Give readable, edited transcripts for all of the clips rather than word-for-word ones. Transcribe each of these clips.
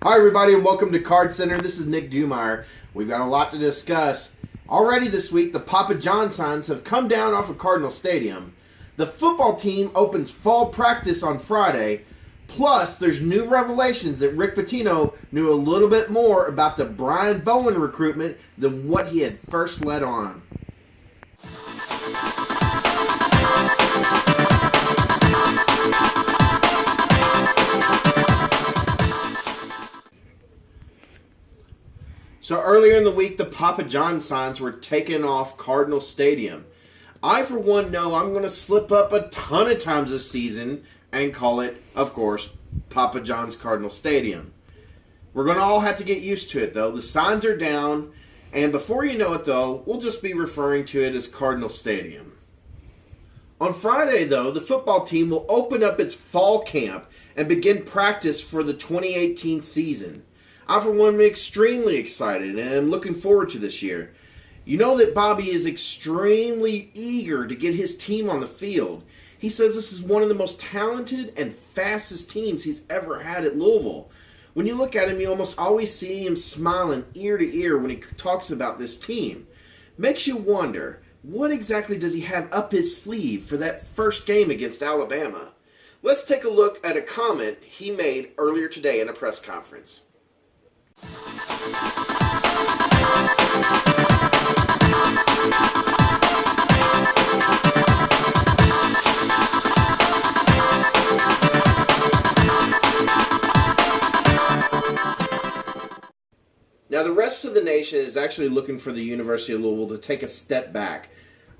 Hi everybody and welcome to Card Center. This is Nick Dumire. We've got a lot to discuss. Already this week, the Papa John signs have come down off of Cardinal Stadium. The football team opens fall practice on Friday. Plus, there's new revelations that Rick Pitino knew a little bit more about the Bowen recruitment than what he had first let on. So earlier in the week, the Papa John signs were taken off Cardinal Stadium. I, for one, know I'm going to slip up a ton of times this season and call it, of course, Papa John's Cardinal Stadium. We're going to all have to get used to it, though. The signs are down, and before you know it, though, we'll just be referring to it as Cardinal Stadium. On Friday, though, the football team will open up its fall camp and begin practice for the 2018 season. I, for one, am extremely excited and am looking forward to this year. You know that Bobby is extremely eager to get his team on the field. He says this is one of the most talented and fastest teams he's ever had at Louisville. When you look at him, you almost always see him smiling ear to ear when he talks about this team. Makes you wonder, what exactly does he have up his sleeve for that first game against Alabama? Let's take a look at a comment he made earlier today in a press conference. Now, the rest of the nation is actually looking for the University of Louisville to take a step back.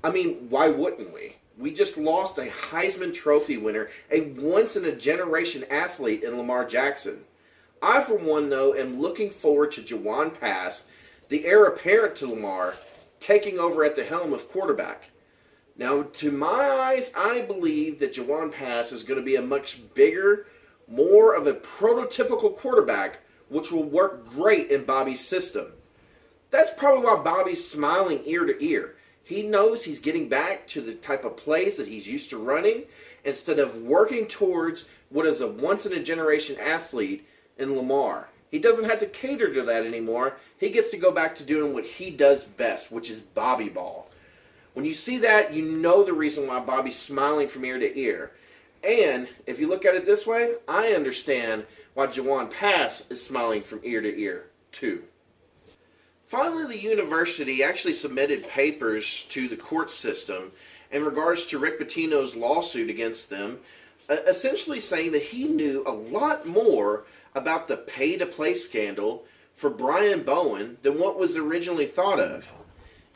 I mean, why wouldn't we? We just lost a Heisman Trophy winner, a once-in-a-generation athlete in Lamar Jackson. I, for one, though, am looking forward to JaJuan Pass, the heir apparent to Lamar, taking over at the helm of quarterback. Now, to my eyes, I believe that JaJuan Pass is going to be a much bigger, more of a prototypical quarterback, which will work great in Bobby's system. That's probably why Bobby's smiling ear to ear. He knows he's getting back to the type of plays that he's used to running instead of working towards what is a once-in-a-generation athlete in Lamar. He doesn't have to cater to that anymore. He gets to go back to doing what he does best, which is Bobby ball. When you see that, you know the reason why Bobby's smiling from ear to ear. And if you look at it this way, I understand why JaJuan Pass is smiling from ear to ear, too. Finally, the university actually submitted papers to the court system in regards to Rick Pitino's lawsuit against them, essentially saying that he knew a lot more about the pay-to-play scandal for Bowen than what was originally thought of.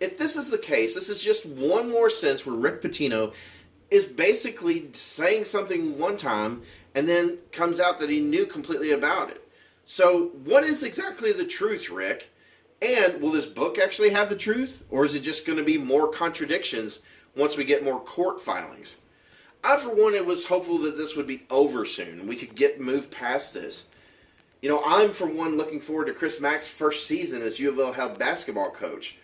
If this is the case, this is just one more sense where Rick Pitino is basically saying something one time and then comes out that he knew completely about it. So what is exactly the truth, Rick? And will this book actually have the truth? Or is it just going to be more contradictions once we get more court filings? I, for one, was hopeful that this would be over soon. We could move past this. You know, I'm, for one, looking forward to Chris Mack's first season as U of L head basketball coach.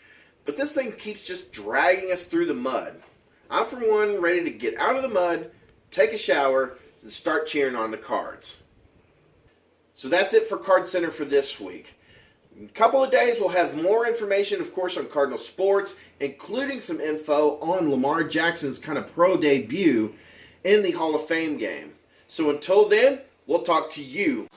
But this thing keeps just dragging us through the mud. I'm, for one, ready to get out of the mud, take a shower, and start cheering on the Cards. So that's it for Card Center for this week. In a couple of days, we'll have more information, of course, on Cardinal sports, including some info on Lamar Jackson's kind of pro debut in the Hall of Fame game. So until then, we'll talk to you.